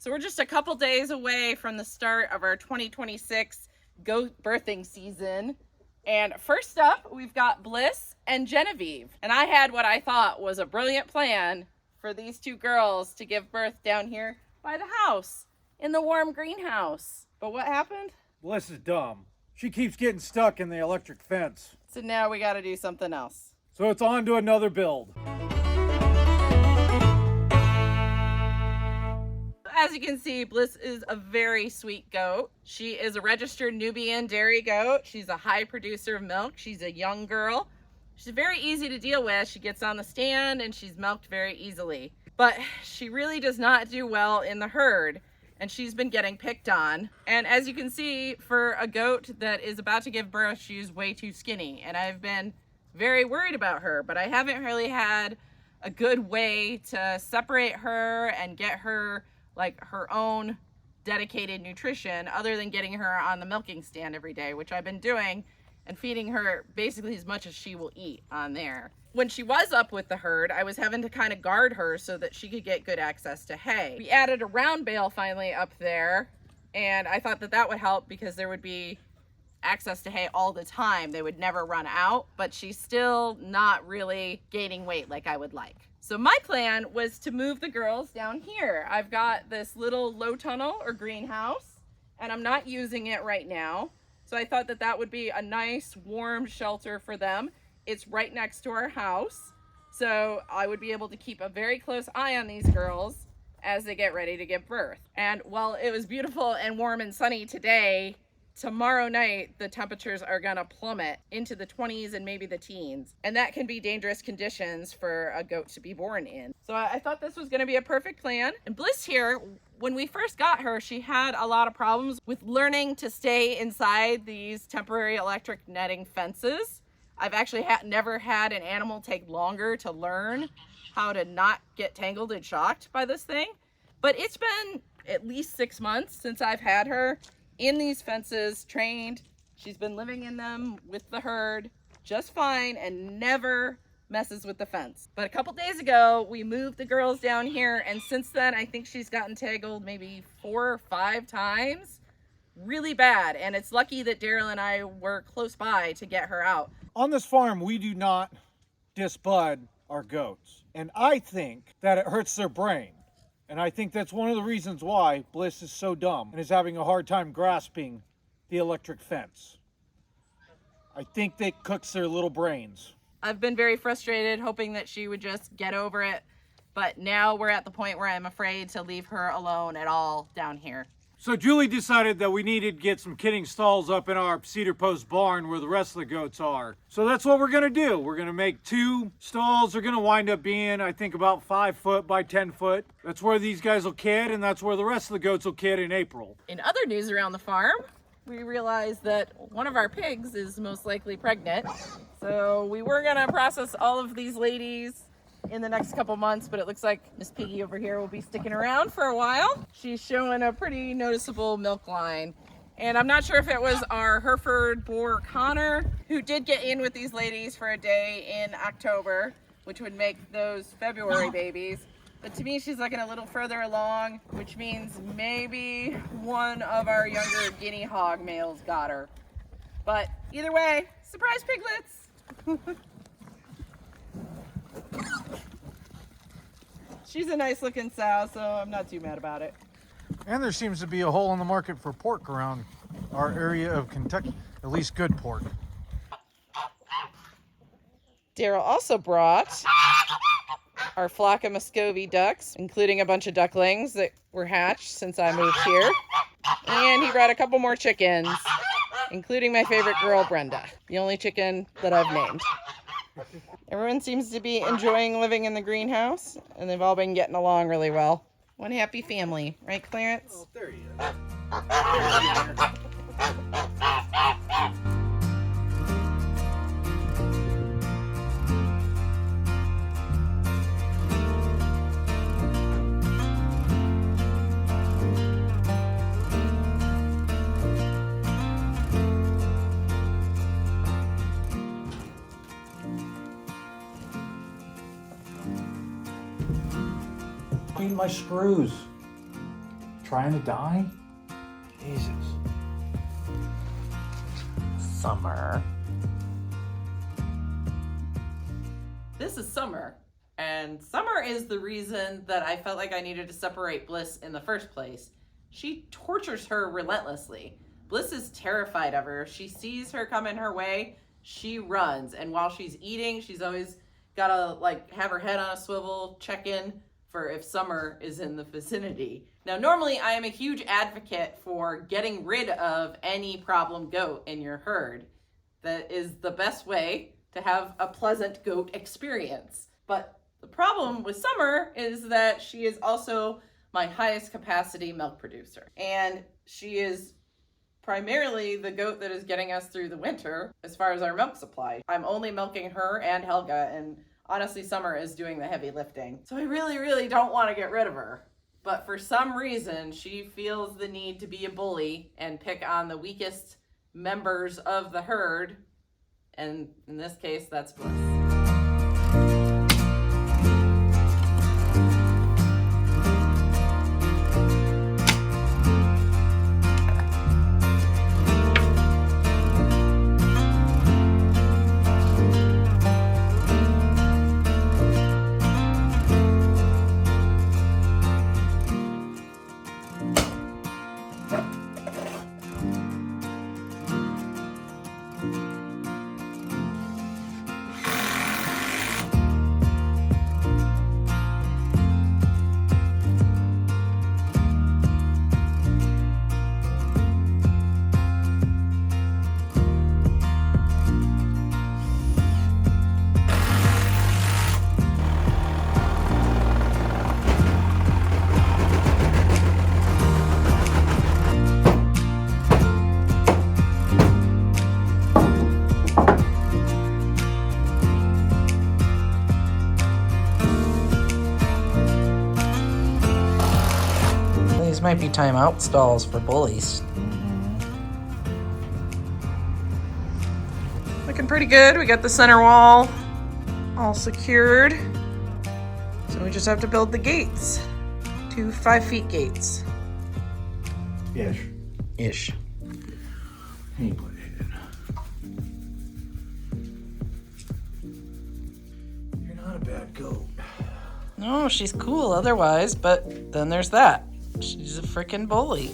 So we're just a couple days away from the start of our 2026 goat birthing season. And first up, we've got Bliss and Genevieve. And I had what I thought was a brilliant plan for these two girls to give birth down here by the house in the warm greenhouse. But what happened? Bliss is dumb. She keeps getting stuck in the electric fence. So now we got to do something else. So it's on to another build. As you can see, Bliss is a very sweet goat. She is a registered Nubian dairy goat. She's a high producer of milk. She's a young girl. She's very easy to deal with. She gets on the stand and she's milked very easily. But she really does not do well in the herd, and she's been getting picked on. And as you can see, for a goat that is about to give birth, she's way too skinny. And I've been very worried about her, but I haven't really had a good way to separate her and get her like her own dedicated nutrition other than getting her on the milking stand every day, which I've been doing, and feeding her basically as much as she will eat on there. When she was up with the herd, I was having to kind of guard her so that she could get good access to hay. We added a round bale finally up there, and I thought that that would help because there would be access to hay all the time. They would never run out, but she's still not really gaining weight like I would like. So my plan was to move the girls down here. I've got this little low tunnel or greenhouse, and I'm not using it right now. So I thought that that would be a nice warm shelter for them. It's right next to our house, so I would be able to keep a very close eye on these girls as they get ready to give birth. And while it was beautiful and warm and sunny today, tomorrow night the temperatures are gonna plummet into the 20s and maybe the teens, and that can be dangerous conditions for a goat to be born in. So I thought this was gonna be a perfect plan. And Bliss here, when we first got her, she had a lot of problems with learning to stay inside these temporary electric netting fences. I've actually never had an animal take longer to learn how to not get tangled and shocked by this thing, but it's been at least 6 months since I've had her in these fences, trained. She's been living in them with the herd just fine and never messes with the fence. But a couple days ago, we moved the girls down here, and since then, I think she's gotten tangled maybe 4 or 5 times. Really bad, and it's lucky that Darrell and I were close by to get her out. On this farm, we do not disbud our goats. And I think that it hurts their brain. And I think that's one of the reasons why Bliss is so dumb and is having a hard time grasping the electric fence. I think that cooks their little brains. I've been very frustrated, hoping that she would just get over it. But now we're at the point where I'm afraid to leave her alone at all down here. So Julie decided that we needed to get some kidding stalls up in our cedar post barn where the rest of the goats are. So that's what we're gonna do. We're gonna make 2 stalls. They're gonna wind up being, I think, about 5 foot by 10 foot. That's where these guys will kid, and that's where the rest of the goats will kid in April. In other news around the farm, we realized that one of our pigs is most likely pregnant. So we were gonna process all of these ladies in the next couple months, but it looks like Miss Piggy over here will be sticking around for a while. She's showing a pretty noticeable milk line. And I'm not sure if it was our Hereford boar Connor who did get in with these ladies for a day in October, which would make those February babies. But to me, she's looking a little further along, which means maybe one of our younger guinea hog males got her. But either way, surprise piglets! She's a nice looking sow, so I'm not too mad about it. And there seems to be a hole in the market for pork around our area of Kentucky, at least good pork. Darrell also brought our flock of Muscovy ducks, including a bunch of ducklings that were hatched since I moved here. And he brought a couple more chickens, including my favorite girl, Brenda, the only chicken that I've named. Everyone seems to be enjoying living in the greenhouse, and they've all been getting along really well. One happy family, right, Clarence? Oh, there he is. Clean my screws. trying to die? Jesus. Summer. This is Summer, and Summer is the reason that I felt like I needed to separate Bliss in the first place. She tortures her relentlessly. Bliss is terrified of her. She sees her coming her way, she runs, and while she's eating, she's always gotta like have her head on a swivel, check in for if Summer is in the vicinity. Now, normally I am a huge advocate for getting rid of any problem goat in your herd. That is the best way to have a pleasant goat experience. But the problem with Summer is that she is also my highest capacity milk producer. And she is primarily the goat that is getting us through the winter as far as our milk supply. I'm only milking her and Helga, and honestly, Summer is doing the heavy lifting. So I really, really don't want to get rid of her. But for some reason, she feels the need to be a bully and pick on the weakest members of the herd. And in this case, that's Bliss. These might be timeout stalls for bullies. Looking pretty good. We got the center wall all secured. So we just have to build the gates. 2 5-foot gates. Ish. Hey, put it in. You're not a bad goat. No, she's cool otherwise, but then there's that. She's a freaking bully.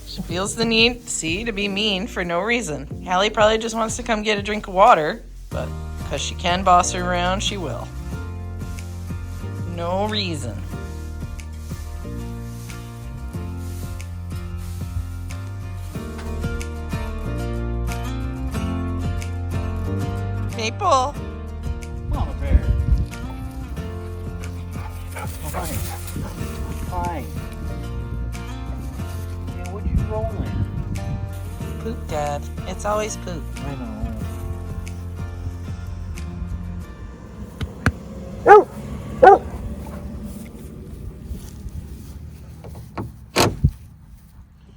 She feels the need, to be mean for no reason. Hallie probably just wants to come get a drink of water, but because she can boss her around, she will. No reason. Maple. Mama bear. Fine. Yeah, what you rolling? Poop, Dad. It's always poop. I know.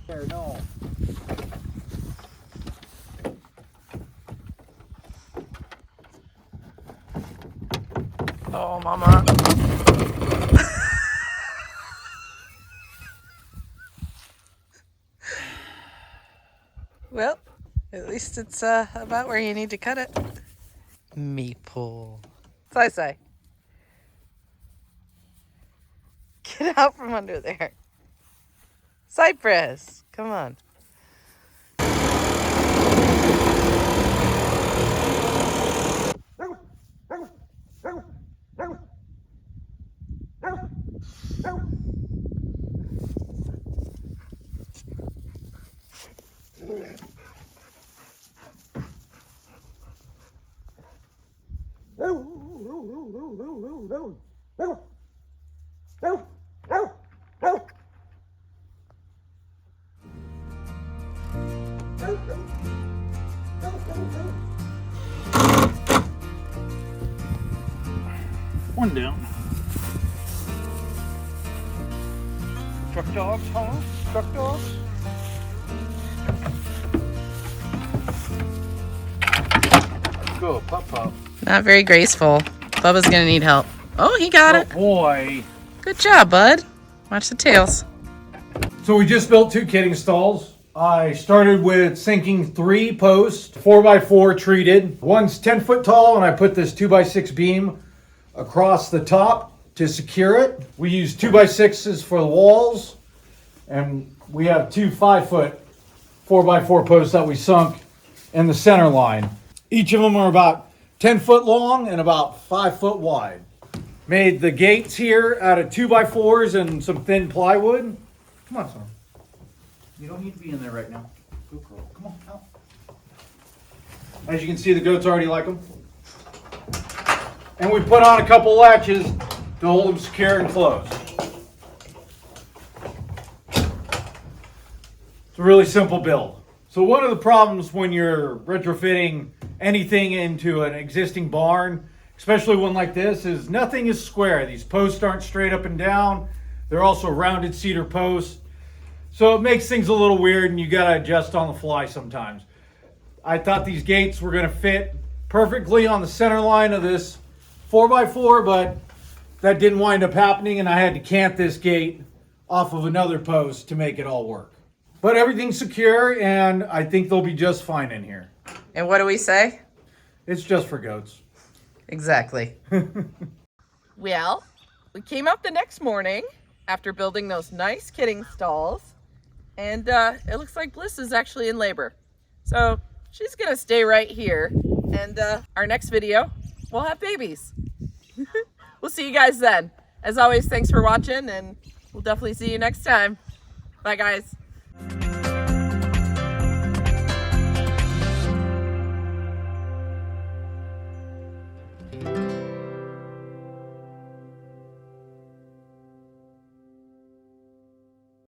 There, no. Oh, Mama. Well, at least it's about where you need to cut it. Maple. Say. Get out from under there. Cypress, come on. One down. Truck dogs, huh? Truck dogs? Go, pup. Not very graceful. Bubba's gonna need help. Oh, he got it. Boy. Good job, bud. Watch the tails. So we just built 2 kidding stalls. I started with sinking 3 posts, 4x4 treated. One's 10 foot tall, and I put this 2x6 beam across the top to secure it. We use 2x6s for the walls, and we have 2 5-foot 4x4 posts that we sunk in the center line. Each of them are about 10 foot long and about 5 foot wide. Made the gates here out of 2x4s and some thin plywood. Come on, son. You don't need to be in there right now. Good girl. Come on, out. As you can see, the goats already like them. And we put on a couple latches to hold them secure and closed. It's a really simple build. So one of the problems when you're retrofitting anything into an existing barn, especially one like this, is nothing is square. These posts aren't straight up and down. They're also rounded cedar posts. So it makes things a little weird, and you got to adjust on the fly sometimes. I thought these gates were going to fit perfectly on the center line of this 4x4, but that didn't wind up happening, and I had to cant this gate off of another post to make it all work. But everything's secure, and I think they'll be just fine in here. And what do we say? It's just for goats. Exactly. Well, we came up the next morning after building those nice kidding stalls, and it looks like Bliss is actually in labor. So she's gonna stay right here, and our next video, we'll have babies. We'll see you guys then. As always, thanks for watching, and we'll definitely see you next time. Bye, guys.